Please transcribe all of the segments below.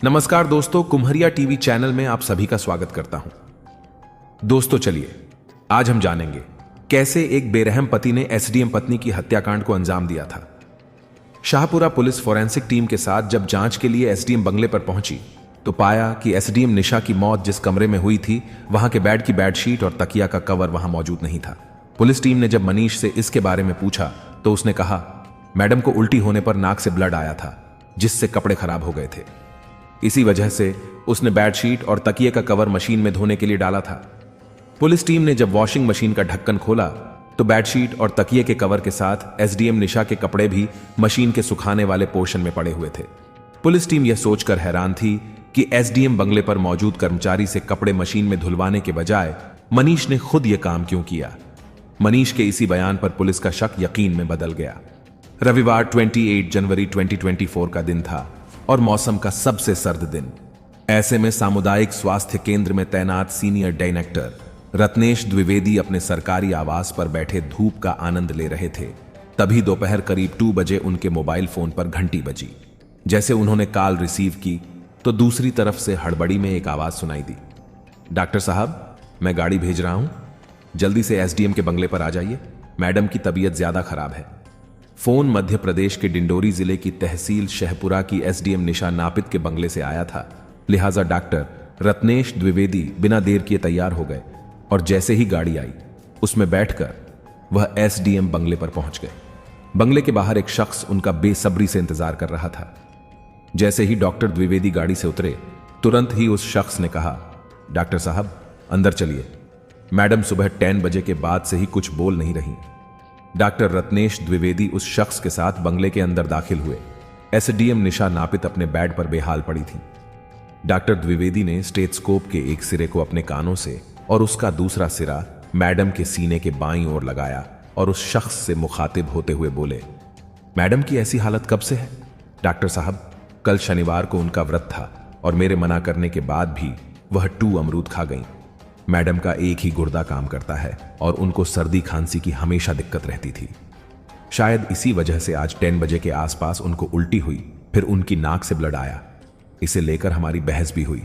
नमस्कार दोस्तों, Kumharia TV channel में आप सभी का स्वागत करता हूं। दोस्तों चलिए आज हम जानेंगे कैसे एक बेरहम पति ने एसडीएम पत्नी की हत्याकांड को अंजाम दिया था। शाहपुरा पुलिस फोरेंसिक टीम के साथ जब जांच के लिए एसडीएम बंगले पर पहुंची तो पाया कि एसडीएम निशा की मौत जिस कमरे में हुई थी वहां के बेड की बेडशीट और तकिया का कवर वहां मौजूद नहीं था। पुलिस टीम ने जब मनीष से इसके बारे में पूछा तो उसने कहा मैडम को उल्टी होने पर नाक से ब्लड आया था जिससे कपड़े खराब हो गए थे। इसी वजह से उसने बेडशीट और तकिए का कवर मशीन में धोने के लिए डाला था। पुलिस टीम ने जब वॉशिंग मशीन का ढक्कन खोला तो बेडशीट और तकिए के कवर के साथ एसडीएम निशा के कपड़े भी मशीन के सुखाने वाले पोर्शन में पड़े हुए थे। पुलिस टीम यह सोचकर हैरान थी कि एसडीएम बंगले पर मौजूद कर्मचारी से कपड़े मशीन में धुलवाने के बजाय मनीष ने खुद यह काम क्यों किया। मनीष के इसी बयान पर पुलिस का शक यकीन में बदल गया। रविवार 28 जनवरी 2024 का दिन था और मौसम का सबसे सर्द दिन। ऐसे में सामुदायिक स्वास्थ्य केंद्र में तैनात सीनियर डायरेक्टर रत्नेश द्विवेदी अपने सरकारी आवास पर बैठे धूप का आनंद ले रहे थे। तभी दोपहर करीब 2 बजे उनके मोबाइल फोन पर घंटी बजी। जैसे उन्होंने कॉल रिसीव की तो दूसरी तरफ से हड़बड़ी में एक आवाज सुनाई दी, डॉक्टर साहब मैं गाड़ी भेज रहा हूं, जल्दी से एसडीएम के बंगले पर आ जाइए, मैडम की तबीयत ज्यादा खराब है। फोन मध्य प्रदेश के डिंडोरी जिले की तहसील शहपुरा की एसडीएम निशा नापित के बंगले से आया था। लिहाजा डॉक्टर रत्नेश द्विवेदी बिना देर किए तैयार हो गए और जैसे ही गाड़ी आई उसमें बैठकर वह एसडीएम बंगले पर पहुंच गए। बंगले के बाहर एक शख्स उनका बेसब्री से इंतजार कर रहा था। जैसे ही डॉक्टर द्विवेदी गाड़ी से उतरे तुरंत ही उस शख्स ने कहा, डॉक्टर साहब अंदर चलिए, मैडम सुबह 10 बजे के बाद से ही कुछ बोल नहीं रही। डॉक्टर रत्नेश द्विवेदी उस शख्स के साथ बंगले के अंदर दाखिल हुए। एसडीएम निशा नापित अपने बेड पर बेहाल पड़ी थी। डॉक्टर द्विवेदी ने स्टेथोस्कोप के एक सिरे को अपने कानों से और उसका दूसरा सिरा मैडम के सीने के बाईं ओर लगाया और उस शख्स से मुखातिब होते हुए बोले, मैडम की ऐसी हालत कब से है? डॉक्टर साहब कल शनिवार को उनका व्रत था और मेरे मना करने के बाद भी वह 2 अमरूद खा गईं। मैडम का एक ही गुर्दा काम करता है और उनको सर्दी खांसी की हमेशा दिक्कत रहती थी। शायद इसी वजह से आज 10 बजे के आसपास उनको उल्टी हुई, फिर उनकी नाक से ब्लड आया। इसे लेकर हमारी बहस भी हुई,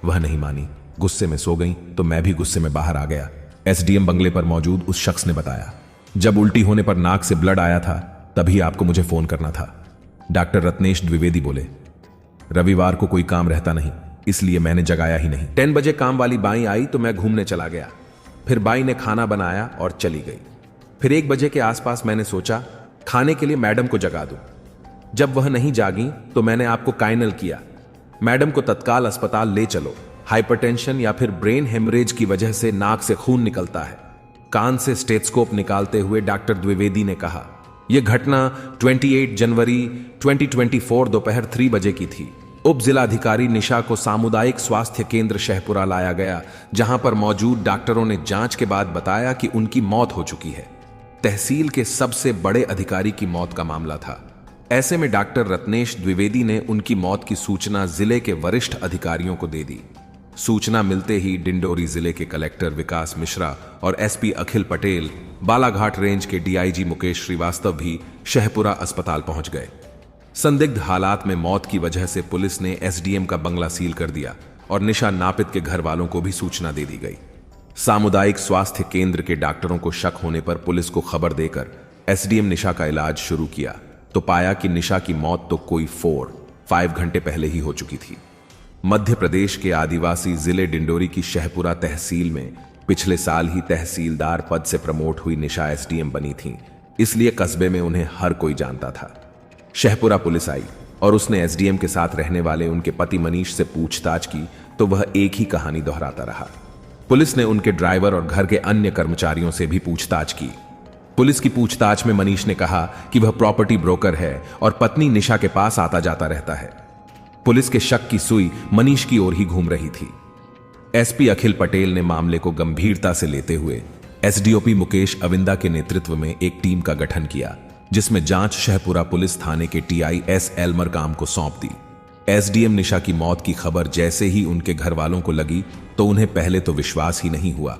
वह नहीं मानी, गुस्से में सो गई तो मैं भी गुस्से में बाहर आ गया। एसडीएम बंगले पर मौजूद उस शख्स ने बताया, जब उल्टी होने पर नाक से ब्लड आया था तभी आपको मुझे फोन करना था। डॉक्टर रत्नेश द्विवेदी बोले, रविवार को कोई काम रहता नहीं इसलिए मैंने जगाया ही नहीं। 10 बजे काम वाली बाई आई तो मैं घूमने चला गया, फिर बाई ने खाना बनाया और चली गई। फिर 1 बजे के आसपास मैंने सोचा खाने के लिए मैडम को जगा दूं। जब वह नहीं जागी तो मैंने आपको काइनल किया, मैडम को तत्काल अस्पताल ले चलो, हाइपरटेंशन या फिर ब्रेन हेमरेज की वजह से नाक से खून निकलता है। कान से स्टेथोस्कोप निकालते हुए डॉक्टर द्विवेदी ने कहा, यह घटना 28 जनवरी 2024 दोपहर 3 बजे की थी। उप जिलाधिकारी निशा को सामुदायिक स्वास्थ्य केंद्र शहपुरा लाया गया, जहां पर मौजूद डॉक्टरों ने जांच के बाद बताया कि उनकी मौत हो चुकी है। तहसील के सबसे बड़े अधिकारी की मौत का मामला था। ऐसे में डॉक्टर रत्नेश द्विवेदी ने उनकी मौत की सूचना जिले के वरिष्ठ अधिकारियों को दे दी। सूचना मिलते ही डिंडोरी जिले के कलेक्टर विकास मिश्रा और एसपी अखिल पटेल, बालाघाट रेंज के डीआईजी मुकेश श्रीवास्तव भी शहपुरा अस्पताल पहुंच गए। संदिग्ध हालात में मौत की वजह से पुलिस ने एसडीएम का बंगला सील कर दिया और निशा नापित के घर वालों को भी सूचना दे दी गई। सामुदायिक स्वास्थ्य केंद्र के डॉक्टरों को शक होने पर पुलिस को खबर देकर एसडीएम निशा का इलाज शुरू किया तो पाया कि निशा की मौत तो कोई 4-5 घंटे पहले ही हो चुकी थी। मध्य प्रदेश के आदिवासी जिले डिंडोरी की शहपुरा तहसील में पिछले साल ही तहसीलदार पद से प्रमोट हुई निशा एसडीएम बनी थी, इसलिए कस्बे में उन्हें हर कोई जानता था। शहपुरा पुलिस आई और उसने एसडीएम के साथ रहने वाले उनके पति मनीष से पूछताछ की तो वह एक ही कहानी दोहराता रहा। पुलिस ने उनके ड्राइवर और घर के अन्य कर्मचारियों से भी पूछताछ की। पुलिस की पूछताछ में मनीष ने कहा कि वह प्रॉपर्टी ब्रोकर है और पत्नी निशा के पास आता जाता रहता है। पुलिस के शक की सुई मनीष की ओर ही घूम रही थी। एसपी अखिल पटेल ने मामले को गंभीरता से लेते हुए एसडीओपी मुकेश अविंदा के नेतृत्व में एक टीम का गठन किया, जिसमें जांच शहपुरा पुलिस थाने के टीआई एस एल्मर काम को सौंप दी। एसडीएम निशा की मौत की खबर जैसे ही उनके घर वालों को लगी तो उन्हें पहले तो विश्वास ही नहीं हुआ।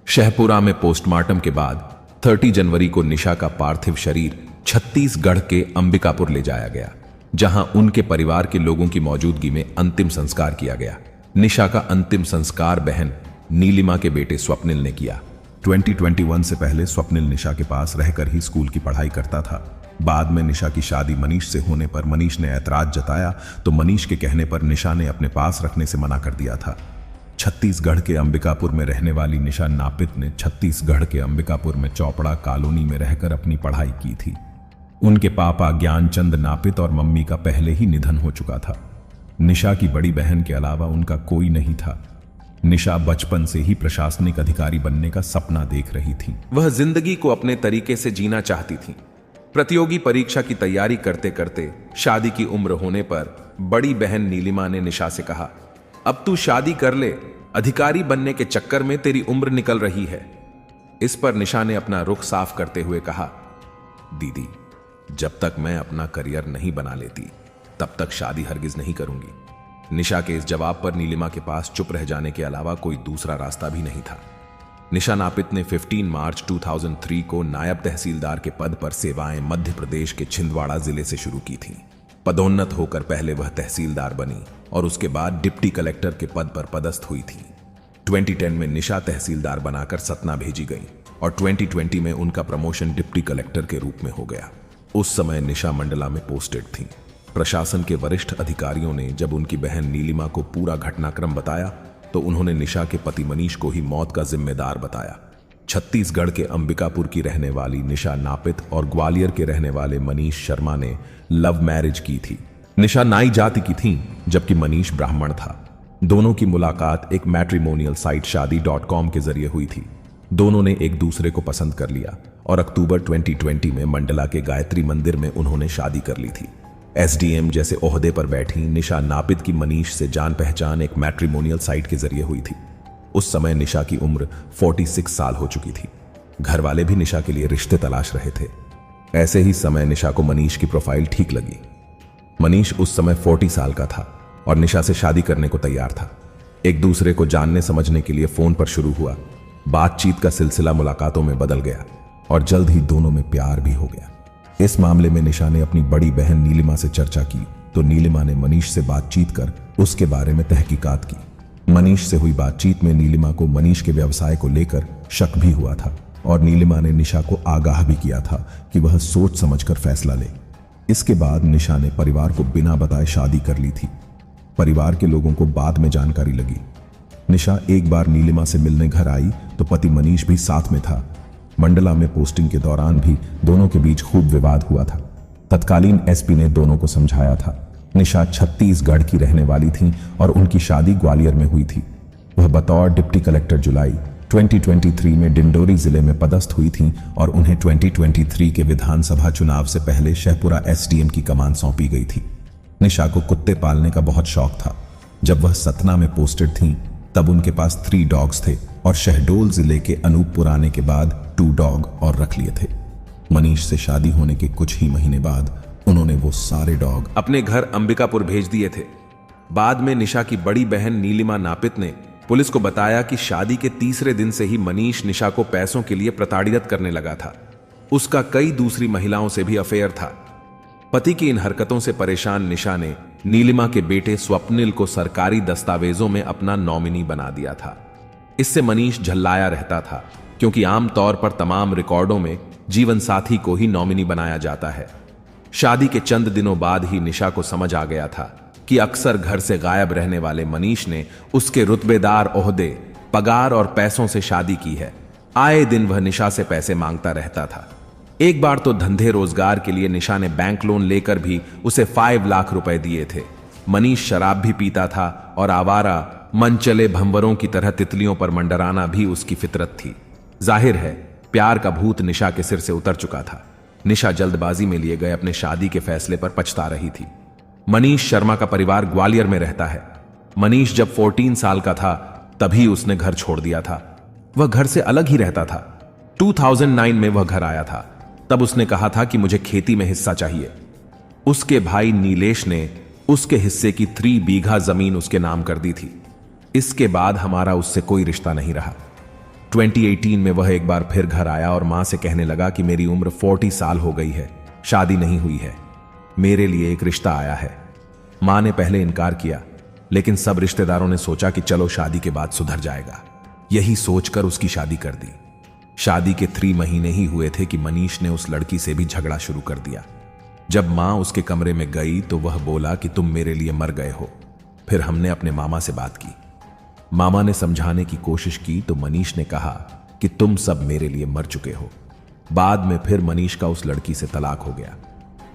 शहपुरा में पोस्टमार्टम के बाद 30 जनवरी को निशा का पार्थिव शरीर छत्तीसगढ़ के अंबिकापुर ले जाया गया। जहां उनके परिवार के लोगों की मौजूदगी में अंतिम संस्कार किया गया। निशा का अंतिम संस्कार बहन नीलिमा के बेटे स्वप्निल ने किया। 2021 से पहले स्वप्निल निशा के पास रहकर ही स्कूल की पढ़ाई करता था। बाद में निशा की शादी मनीष से होने पर मनीष ने ऐतराज जताया तो मनीष के कहने पर निशा ने अपने पास रखने से मना कर दिया था। छत्तीसगढ़ के अंबिकापुर में रहने वाली निशा नापित ने छत्तीसगढ़ के अंबिकापुर में चौपड़ा कॉलोनी में रहकर अपनी पढ़ाई की थी। उनके पापा ज्ञानचंद नापित और मम्मी का पहले ही निधन हो चुका था। निशा की बड़ी बहन के अलावा उनका कोई नहीं था। निशा बचपन से ही प्रशासनिक अधिकारी बनने का सपना देख रही थी। वह जिंदगी को अपने तरीके से जीना चाहती थी। प्रतियोगी परीक्षा की तैयारी करते करते शादी की उम्र होने पर बड़ी बहन नीलिमा ने निशा से कहा, अब तू शादी कर ले, अधिकारी बनने के चक्कर में तेरी उम्र निकल रही है। इस पर निशा ने अपना रुख साफ करते हुए कहा, दीदी, जब तक मैं अपना करियर नहीं बना लेती तब तक शादी हरगिज नहीं करूंगी। निशा के इस जवाब पर नीलिमा के पास चुप रह जाने के अलावा कोई दूसरा रास्ता भी नहीं था। निशा नापित ने 15 मार्च 2003 को नायब तहसीलदार के पद पर सेवाएं मध्य प्रदेश के छिंदवाड़ा जिले से शुरू की थीं। पदोन्नत होकर पहले वह तहसीलदार बनी और उसके बाद डिप्टी कलेक्टर के पद पर पदस्थ हुई थी। 2010 में निशा तहसीलदार बनाकर सतना भेजी गई और 2020 में उनका प्रमोशन डिप्टी कलेक्टर के रूप में हो गया। उस समय निशा मंडला में पोस्टेड थी। प्रशासन के वरिष्ठ अधिकारियों ने जब उनकी बहन नीलिमा को पूरा घटनाक्रम बताया तो उन्होंने निशा के पति मनीष को ही मौत का जिम्मेदार बताया। छत्तीसगढ़ के अंबिकापुर की रहने वाली निशा नापित और ग्वालियर के रहने वाले मनीष शर्मा ने लव मैरिज की थी। निशा नाई जाति की थी जबकि मनीष ब्राह्मण था। दोनों की मुलाकात एक मैट्रिमोनियल साइट शादी.com के जरिए हुई थी। दोनों ने एक दूसरे को पसंद कर लिया और अक्टूबर 2020 में मंडला के गायत्री मंदिर में उन्होंने शादी कर ली थी। एसडीएम जैसे ओहदे पर बैठी निशा नापित की मनीष से जान पहचान एक मैट्रिमोनियल साइट के जरिए हुई थी। उस समय निशा की उम्र 46 साल हो चुकी थी। घर वाले भी निशा के लिए रिश्ते तलाश रहे थे। ऐसे ही समय निशा को मनीष की प्रोफाइल ठीक लगी। मनीष उस समय 40 साल का था और निशा से शादी करने को तैयार था। एक दूसरे को जानने समझने के लिए फोन पर शुरू हुआ। बातचीत का सिलसिला मुलाकातों में बदल गया और जल्द ही दोनों में प्यार भी हो गया। इस मामले में निशा ने अपनी बड़ी बहन नीलिमा से चर्चा की तो नीलिमा ने मनीष से बातचीत कर उसके बारे में तहकीकात की। मनीष से हुई बातचीत में नीलिमा को मनीष के व्यवसाय को लेकर शक भी हुआ था और नीलिमा ने निशा को आगाह भी किया था कि वह सोच समझकर फैसला ले। इसके बाद निशा ने परिवार को बिना बताए शादी कर ली थी। परिवार के लोगों को बाद में जानकारी लगी। निशा एक बार नीलिमा से मिलने घर आई तो पति मनीष भी साथ में था। मंडला में पोस्टिंग के दौरान भी दोनों के बीच खूब विवाद हुआ था। तत्कालीन एसपी ने दोनों को समझाया था। निशा छत्तीसगढ़ की रहने वाली थी और उनकी शादी ग्वालियर में हुई थी। वह बतौर डिप्टी कलेक्टर जुलाई 2023 में डिंडोरी जिले में पदस्थ हुई थी और उन्हें 2023 के विधानसभा चुनाव से पहले शहपुरा एसडीएम की कमान सौंपी गई थी। निशा को कुत्ते पालने का बहुत शौक था। जब वह सतना में पोस्टेड थी तब उनके पास 3 डॉग्स थे और शहडोल जिले के अनूपपुराने के बाद 2 डॉग और रख लिए थे। मनीष से शादी होने के कुछ ही महीने बाद उन्होंने वो सारे डॉग अपने घर अंबिकापुर भेज दिए थे। बाद में निशा की बड़ी बहन नीलिमा नापित ने पुलिस को बताया कि शादी के तीसरे दिन से ही मनीष निशा को पैसों के लिए प्रताड़ित करने लगा था। उसका कई दूसरी महिलाओं से भी अफेयर था। पति की इन हरकतों से परेशान निशा ने नीलिमा के बेटे स्वप्निल को सरकारी दस्तावेजों में अपना नॉमिनी बना दिया था। इससे मनीष झल्लाया रहता था क्योंकि आमतौर पर तमाम रिकॉर्डों में जीवन साथी को ही नॉमिनी बनाया जाता है। शादी के चंद दिनों बाद ही निशा को समझ आ गया था कि अक्सर घर से गायब रहने वाले मनीष ने उसके रुतबेदार ओहदे, पगार और पैसों से शादी की है। आए दिन वह निशा से पैसे मांगता रहता था। एक बार तो धंधे रोजगार के लिए निशा ने बैंक लोन लेकर भी उसे 5 लाख रुपए दिए थे। मनीष शराब भी पीता था और आवारा मनचले भंवरों की तरह तितलियों पर मंडराना भी उसकी फितरत थी। जाहिर है प्यार का भूत निशा के सिर से उतर चुका था। निशा जल्दबाजी में लिए गए अपने शादी के फैसले पर पछता रही थी। मनीष शर्मा का परिवार ग्वालियर में रहता है। मनीष जब 14 साल का था तभी उसने घर छोड़ दिया था। वह घर से अलग ही रहता था। 2009 में वह घर आया था। तब उसने कहा था कि मुझे खेती में हिस्सा चाहिए। उसके भाई नीलेश ने उसके हिस्से की 3 बीघा जमीन उसके नाम कर दी थी। इसके बाद हमारा उससे कोई रिश्ता नहीं रहा। 2018 में वह एक बार फिर घर आया और मां से कहने लगा कि मेरी उम्र 40 साल हो गई है, शादी नहीं हुई है। मेरे लिए एक रिश्ता आया है। मां ने पहले इनकार किया, लेकिन सब रिश्तेदारों ने सोचा कि चलो शादी के बाद सुधर जाएगा। यही सोचकर उसकी शादी कर दी। शादी के 3 महीने ही हुए थे कि मनीष ने उस लड़की से भी झगड़ा शुरू कर दिया। जब मां उसके कमरे में गई तो वह बोला कि तुम मेरे लिए मर गए हो। फिर हमने अपने मामा से बात की। मामा ने समझाने की कोशिश की तो मनीष ने कहा कि तुम सब मेरे लिए मर चुके हो। बाद में फिर मनीष का उस लड़की से तलाक हो गया।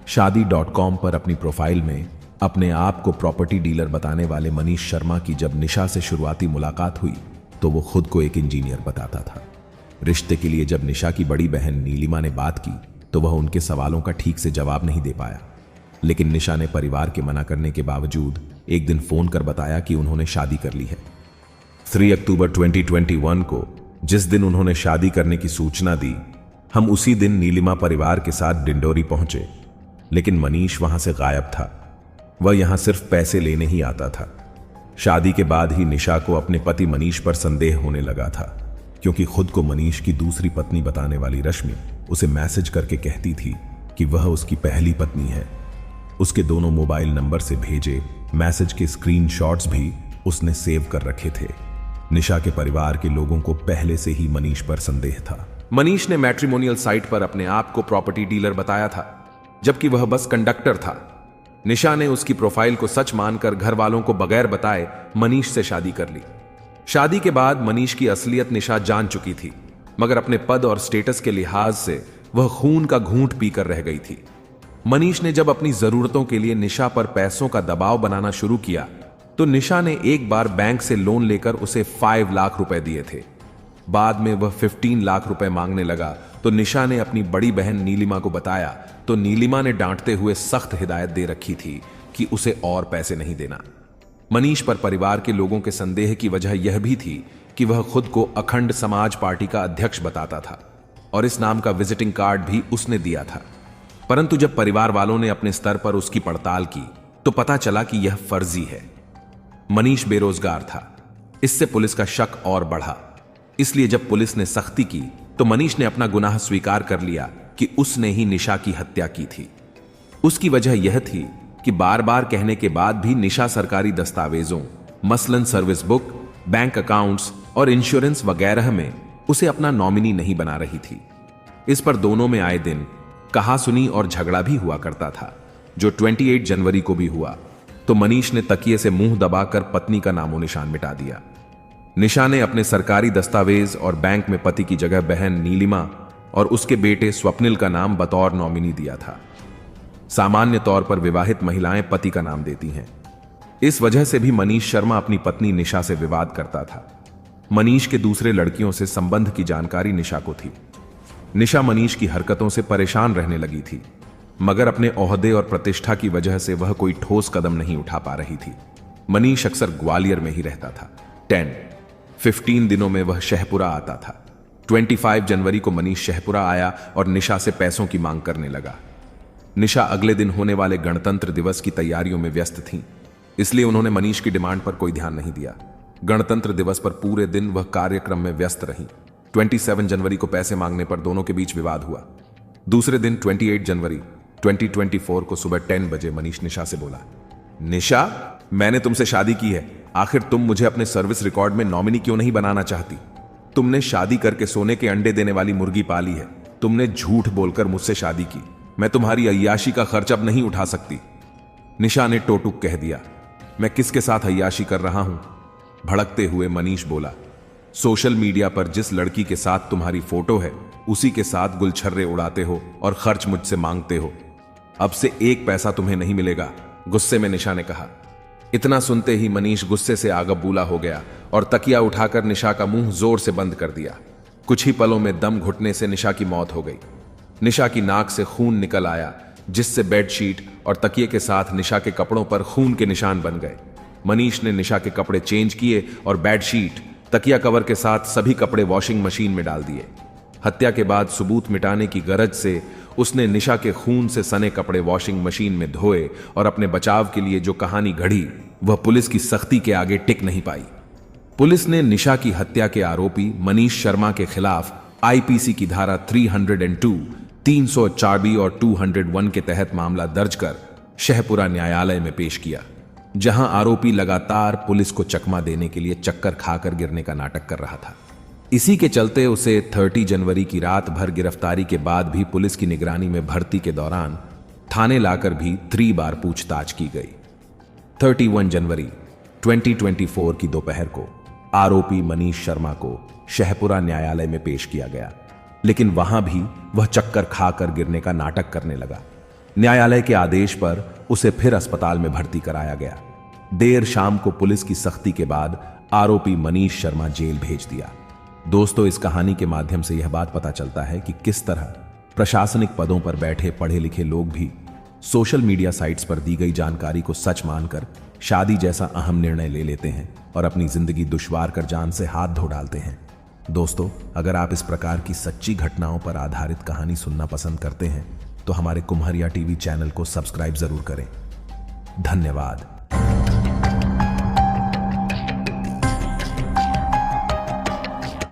शादी.com पर अपनी प्रोफाइल में अपने आप को प्रॉपर्टी डीलर बताने वाले मनीष शर्मा की जब निशा से शुरुआती मुलाकात हुई तो वो खुद को एक इंजीनियर बताता था। रिश्ते के लिए जब निशा की बड़ी बहन नीलिमा ने बात की तो वह उनके सवालों का ठीक से जवाब नहीं दे पाया, लेकिन निशा ने परिवार के मना करने के बावजूद एक दिन फोन कर बताया कि उन्होंने शादी कर ली है। 3 अक्टूबर 2021 को जिस दिन उन्होंने शादी करने की सूचना दी, हम उसी दिन नीलिमा परिवार के साथ डिंडोरी पहुंचे, लेकिन मनीष वहां से गायब था। वह यहां सिर्फ पैसे लेने ही आता था। शादी के बाद ही निशा को अपने पति मनीष पर संदेह होने लगा था, क्योंकि खुद को मनीष की दूसरी पत्नी बताने वाली रश्मि उसे मैसेज करके कहती थी कि वह उसकी पहली पत्नी है। उसके दोनों मोबाइल नंबर से भेजे मैसेज के स्क्रीनशॉट्स भी उसने सेव कर रखे थे। निशा के परिवार के लोगों को पहले से ही मनीष पर संदेह था। मनीष ने मैट्रिमोनियल साइट पर अपने आप को प्रॉपर्टी डीलर बताया था, जबकि वह बस कंडक्टर था। निशा ने उसकी प्रोफाइल को सच मानकर घर वालों को बगैर बताए मनीष से शादी कर ली। शादी के बाद मनीष की असलियत निशा जान चुकी थी, मगर अपने पद और स्टेटस के लिहाज से वह खून का घूंट पीकर रह गई थी। मनीष ने जब अपनी जरूरतों के लिए निशा पर पैसों का दबाव बनाना शुरू किया तो निशा ने एक बार बैंक से लोन लेकर उसे 5 लाख रुपए दिए थे। बाद में वह 15 लाख रुपए मांगने लगा तो निशा ने अपनी बड़ी बहन नीलिमा को बताया, तो नीलिमा ने डांटते हुए सख्त हिदायत दे रखी थी कि उसे और पैसे नहीं देना। मनीष पर परिवार के लोगों के संदेह की वजह यह भी थी कि वह खुद को अखंड समाज पार्टी का अध्यक्ष बताता था और इस नाम का विजिटिंग कार्ड भी उसने दिया था। परंतु जब परिवार वालों ने अपने स्तर पर उसकी पड़ताल की तो पता चला कि यह फर्जी है। मनीष बेरोजगार था। इससे पुलिस का शक और बढ़ा। इसलिए जब पुलिस ने सख्ती की तो मनीष ने अपना गुनाह स्वीकार कर लिया कि उसने ही निशा की हत्या की थी। उसकी वजह यह थी कि बार बार कहने के बाद भी निशा सरकारी दस्तावेजों, मसलन सर्विस बुक, बैंक अकाउंट्स और इंश्योरेंस वगैरह में उसे अपना नॉमिनी नहीं बना रही थी। इस पर दोनों में आए दिन कहा सुनी और झगड़ा भी हुआ करता था, जो 28 जनवरी को भी हुआ तो मनीष ने तकिए से मुंह दबाकर पत्नी का नामो निशान मिटा दिया। निशा ने अपने सरकारी दस्तावेज और बैंक में पति की जगह बहन नीलिमा और उसके बेटे स्वप्निल का नाम बतौर नॉमिनी दिया था। सामान्य तौर पर विवाहित महिलाएं पति का नाम देती हैं। इस वजह से भी मनीष शर्मा अपनी पत्नी निशा से विवाद करता था। मनीष के दूसरे लड़कियों से संबंध की जानकारी निशा को थी। निशा मनीष की हरकतों से परेशान रहने लगी थी, मगर अपने ओहदे और प्रतिष्ठा की वजह से वह कोई ठोस कदम नहीं उठा पा रही थी। मनीष अक्सर ग्वालियर में ही रहता था। 15 दिनों में वह शहपुरा आता था। 25 जनवरी को मनीष शहपुरा आया और निशा से पैसों की मांग करने लगा। निशा अगले दिन होने वाले गणतंत्र दिवस की तैयारियों में व्यस्त थीं, इसलिए उन्होंने मनीष की डिमांड पर कोई ध्यान नहीं दिया। गणतंत्र दिवस पर पूरे दिन वह कार्यक्रम में व्यस्त रही। 27 जनवरी को पैसे मांगने पर दोनों के बीच विवाद हुआ। दूसरे दिन 28 जनवरी 2024 को सुबह 10 बजे मनीष निशा से बोला, निशा, मैंने तुमसे शादी की है, आखिर तुम मुझे अपने सर्विस रिकॉर्ड में नॉमिनी क्यों नहीं बनाना चाहती? तुमने शादी करके सोने के अंडे देने वाली मुर्गी पाली है। तुमने झूठ बोलकर मुझसे शादी की। मैं तुम्हारी अय्याशी का खर्च अब नहीं उठा सकती। निशा ने टोटुक कह दिया। मैं किसके साथ अय्याशी कर रहा हूं? भड़कते हुए मनीष बोला, सोशल मीडिया पर जिस लड़की के साथ तुम्हारी फोटो है उसी के साथ गुलछर्रे उड़ाते हो और खर्च मुझसे मांगते हो। अब से 1 पैसा तुम्हें नहीं मिलेगा, गुस्से में निशा ने कहा। इतना सुनते ही मनीष गुस्से से आगबूला हो गया और तकिया उठाकर निशा का मुंह जोर से बंद कर दिया। कुछ ही पलों में दम घुटने से निशा की मौत हो गई। निशा की नाक से खून निकल आया, जिससे बेडशीट और तकिए के साथ निशा के कपड़ों पर खून के निशान बन गए। मनीष ने निशा के कपड़े चेंज किए और बेडशीट, तकिया कवर के साथ सभी कपड़े वॉशिंग मशीन में डाल दिए। हत्या के बाद सबूत मिटाने की गरज से उसने निशा के खून से सने कपड़े वॉशिंग मशीन में धोए और अपने बचाव के लिए जो कहानी घड़ी वह पुलिस की सख्ती के आगे टिक नहीं पाई। पुलिस ने निशा की हत्या के आरोपी मनीष शर्मा के खिलाफ आईपीसी की धारा 302 304 और 201 के तहत मामला दर्ज कर शहपुरा न्यायालय में पेश किया, जहां आरोपी लगातार पुलिस को चकमा देने के लिए चक्कर खाकर गिरने का नाटक कर रहा था। इसी के चलते उसे 30 जनवरी की रात भर गिरफ्तारी के बाद भी पुलिस की निगरानी में भर्ती के दौरान थाने लाकर भी 3 बार पूछताछ की गई। 31 जनवरी 2024 की दोपहर को आरोपी मनीष शर्मा को शहपुरा न्यायालय में पेश किया गया, लेकिन वहां भी वह चक्कर खाकर गिरने का नाटक करने लगा। न्यायालय के आदेश पर उसे फिर अस्पताल में भर्ती कराया गया। देर शाम को पुलिस की सख्ती के बाद आरोपी मनीष शर्मा जेल भेज दिया। दोस्तों, इस कहानी के माध्यम से यह बात पता चलता है कि किस तरह प्रशासनिक पदों पर बैठे पढ़े लिखे लोग भी सोशल मीडिया साइट्स पर दी गई जानकारी को सच मानकर शादी जैसा अहम निर्णय ले लेते हैं और अपनी जिंदगी दुश्वार कर जान से हाथ धो डालते हैं। दोस्तों, अगर आप इस प्रकार की सच्ची घटनाओं पर आधारित कहानी सुनना पसंद करते हैं तो हमारे कुम्हरिया टीवी चैनल को सब्सक्राइब जरूर करें। धन्यवाद।